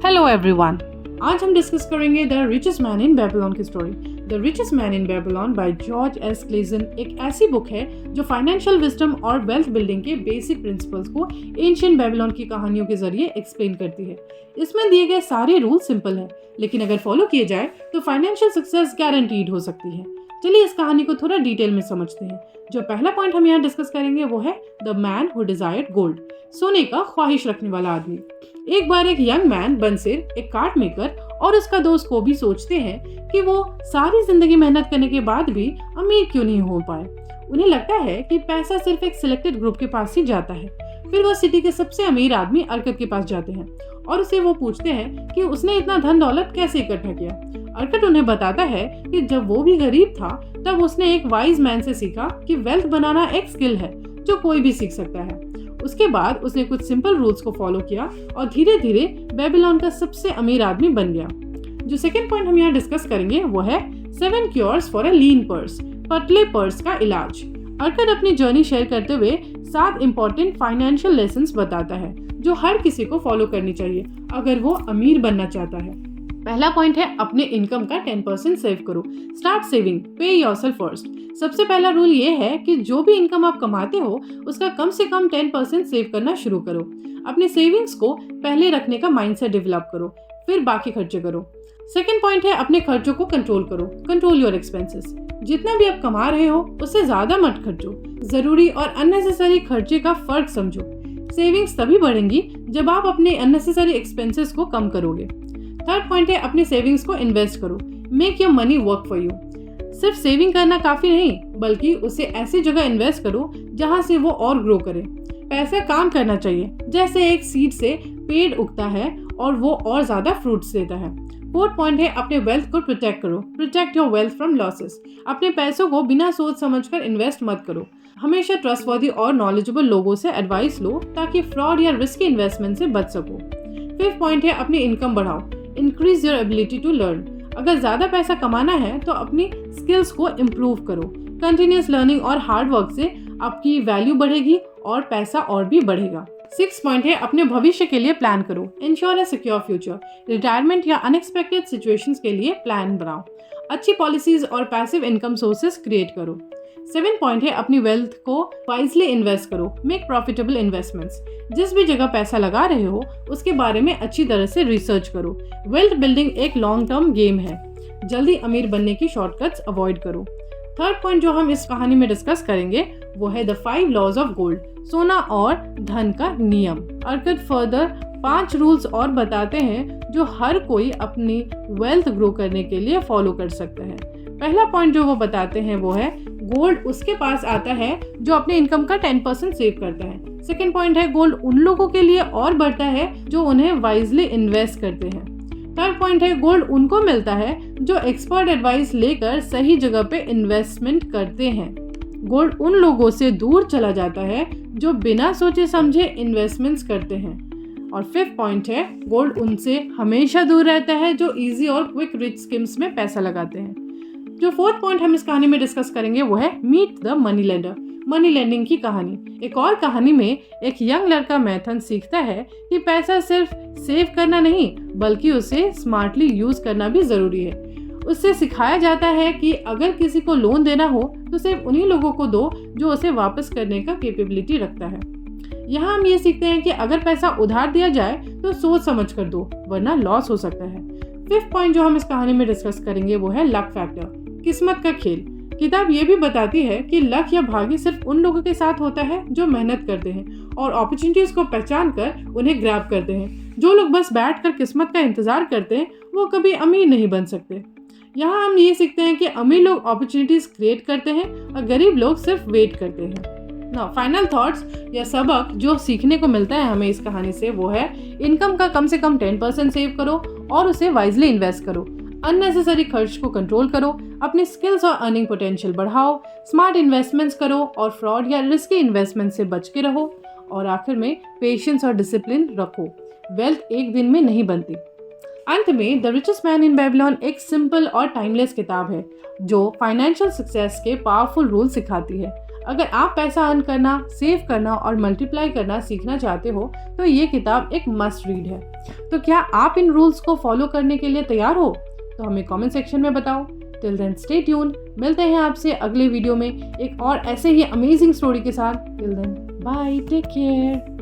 Hello everyone, आज हम discuss करेंगे the richest man in Babylon की story. The richest man in Babylon by George S Clason एक ऐसी बुक है जो फाइनेंशियल विजडम और वेल्थ बिल्डिंग के बेसिक प्रिंसिपल्स को एंशिएंट बेबीलोन की कहानियों के जरिए एक्सप्लेन करती है। इसमें दिए गए सारे रूल सिंपल है, लेकिन अगर फॉलो किए जाए तो फाइनेंशियल सक्सेस गारंटीड हो सकती है। चलिए इस कहानी को थोड़ा डिटेल में समझते हैं। जो पहला पॉइंट हम यहाँ डिस्कस करेंगे वो है the man who desired gold, सोने का ख्वाहिश रखने वाला आदमी। एक बार एक यंग मैन बंसिर, एक कार्ड मेकर और उसका दोस्त को भी सोचते हैं कि वो सारी जिंदगी मेहनत करने के बाद भी अमीर क्यों नहीं हो पाए। उन्हें लगता है कि पैसा सिर्फ एक सिलेक्टेड ग्रुप के पास ही जाता है। फिर वो सिटी के सबसे अमीर आदमी अरकत के पास जाते हैं और उससे वो पूछते हैं कि उसने इतना धन दौलत कैसे इकट्ठा किया। अरकत उन्हें बताता है कि जब वो भी गरीब था तब उसने एक वाइज मैन से सीखा कि वेल्थ बनाना एक स्किल है जो कोई भी सीख सकता है। उसके बाद उसने कुछ सिंपल रूल्स को फॉलो किया और धीरे धीरे बेबीलोन का सबसे अमीर आदमी बन गया। जो सेकंड पॉइंट हम यहाँ डिस्कस करेंगे वो है 7 cures for a lean purse, पतले पर्स का इलाज। अरकत अपनी जर्नी शेयर करते हुए 7 इम्पोर्टेंट फाइनेंशियल लेसन्स बताता है जो हर किसी को फॉलो करनी चाहिए अगर वो अमीर बनना चाहता है। पहला पॉइंट है अपने इनकम का 10% सेव करो। स्टार्ट सेविंग, पे योरसेल्फ फर्स्ट। सबसे पहला रूल ये है कि जो भी इनकम आप कमाते हो उसका कम से कम 10% सेव करना शुरू करो। अपने सेविंग्स को पहले रखने का माइंडसेट डेवलप करो, फिर बाकी खर्चे करो। सेकंड पॉइंट है अपने खर्चों को कंट्रोल करो। Control your expenses. जितना भी आप कमा रहे हो उससे ज्यादा मत खर्चो। जरूरी और अननेसेसरी खर्चे का फर्क समझो। सेविंग्स तभी बढ़ेंगी जब आप अपने अननेसेसरी एक्सपेंसेस को कम करोगे। थर्ड पॉइंट है अपने सेविंग्स को इन्वेस्ट करो। Make your money work for you. सिर्फ सेविंग करना काफी नहीं, बल्कि उसे ऐसी जगह इन्वेस्ट करो जहां से वो और ग्रो करे। पैसा काम करना चाहिए, जैसे एक सीड से पेड़ उगता है और वो और ज्यादा फ्रूट्स देता है। फोर्थ पॉइंट है अपने वेल्थ को प्रोटेक्ट करो। Protect your wealth from losses. अपने पैसों को बिना सोच समझकर इन्वेस्ट मत करो। हमेशा ट्रस्टवर्दी और नॉलेजेबल लोगों से एडवाइस लो ताकि फ्रॉड या रिस्की इन्वेस्टमेंट से बच सको। फिफ्थ पॉइंट है अपनी इनकम बढ़ाओ। Increase your ability to learn. अगर ज्यादा पैसा कमाना है तो अपनी स्किल्स को इम्प्रूव करो। कंटिन्यूअस लर्निंग और हार्ड वर्क से आपकी वैल्यू बढ़ेगी और पैसा और भी बढ़ेगा। सिक्स पॉइंट है अपने भविष्य के लिए प्लान करो। Ensure a secure future. Retirement या अनएक्सपेक्टेड सिचुएशंस के लिए प्लान बनाओ। अच्छी पॉलिसीज और पैसिव इनकम सोर्सेस क्रिएट करो। 7 पॉइंट है अपनी वेल्थ को वाइजली इन्वेस्ट करो। Make profitable investments. जिस भी जगह पैसा लगा रहे हो उसके बारे में अच्छी तरह से रिसर्च करो। वेल्थ बिल्डिंग एक लॉन्ग टर्म गेम है। जल्दी अमीर बनने की शॉर्टकट्स अवॉइड करो। थर्ड पॉइंट जो हम इस कहानी में डिस्कस करेंगे वो है द 5 लॉज ऑफ गोल्ड, सोना और धन का नियम। अरकत फर्दर 5 रूल्स और बताते हैं जो हर कोई अपनी वेल्थ ग्रो करने के लिए फॉलो कर सकता है। पहला पॉइंट जो वो बताते हैं वो है गोल्ड उसके पास आता है जो अपने इनकम का 10% सेव करता है। सेकंड पॉइंट है गोल्ड उन लोगों के लिए और बढ़ता है जो उन्हें वाइजली इन्वेस्ट करते हैं। थर्ड पॉइंट है गोल्ड उनको मिलता है जो एक्सपर्ट एडवाइस लेकर सही जगह पे इन्वेस्टमेंट करते हैं। गोल्ड उन लोगों से दूर चला जाता है जो बिना सोचे समझे इन्वेस्टमेंट्स करते हैं। और फिफ्थ पॉइंट है गोल्ड उनसे हमेशा दूर रहता है जो इजी और क्विक रिच स्कीम्स में पैसा लगाते हैं। जो फोर्थ पॉइंट हम इस कहानी में डिस्कस करेंगे वो है meet the money lender, money lending की कहानी। एक और कहानी में एक यंग लड़का मैथन सीखता है कि पैसा सिर्फ सेव करना नहीं बल्कि उसे स्मार्टली यूज करना भी जरूरी है। उससे सिखाया जाता है कि अगर किसी को लोन देना हो तो सिर्फ उन्हीं लोगों को दो जो उसे वापस करने का कैपेबिलिटी रखता है। यहाँ हम ये सीखते हैं कि अगर पैसा उधार दिया जाए तो सोच समझ कर दो, वरना लॉस हो सकता है। फिफ्थ पॉइंट जो हम इस कहानी में डिस्कस करेंगे वो है लक फैक्टर, किस्मत का खेल। किताब ये भी बताती है कि लक या भाग्य सिर्फ उन लोगों के साथ होता है जो मेहनत करते हैं और अपॉर्चुनिटीज को पहचान कर उन्हें ग्रैब करते हैं। जो लोग बस बैठकर किस्मत का इंतजार करते हैं वो कभी अमीर नहीं बन सकते। यहाँ हम ये सीखते हैं कि अमीर लोग अपॉर्चुनिटीज क्रिएट करते हैं और गरीब लोग सिर्फ वेट करते हैं। ना फाइनल थॉट्स या सबक जो सीखने को मिलता है हमें इस कहानी से वो है इनकम का कम से कम 10% सेव करो और उसे वाइजली इन्वेस्ट करो। अननेसेसरी खर्च को कंट्रोल करो। अपने स्किल्स और अर्निंग पोटेंशियल बढ़ाओ। स्मार्ट इन्वेस्टमेंट्स करो और फ्रॉड या रिस्की इन्वेस्टमेंट से बच के रहो। और आखिर में पेशेंस और डिसिप्लिन रखो। वेल्थ एक दिन में नहीं बनती। अंत में the richest man in Babylon एक सिंपल और टाइमलेस किताब है जो फाइनेंशियल सक्सेस के पावरफुल रूल सिखाती है। अगर आप पैसा अर्न करना, सेव करना और मल्टीप्लाई करना सीखना चाहते हो तो ये किताब एक मस्ट रीड है। तो क्या आप इन रूल्स को फॉलो करने के लिए तैयार हो? तो हमें कमेंट सेक्शन में बताओ। Till then stay tuned. मिलते हैं आपसे अगले वीडियो में एक और ऐसे ही अमेजिंग स्टोरी के साथ। Till then bye, take care.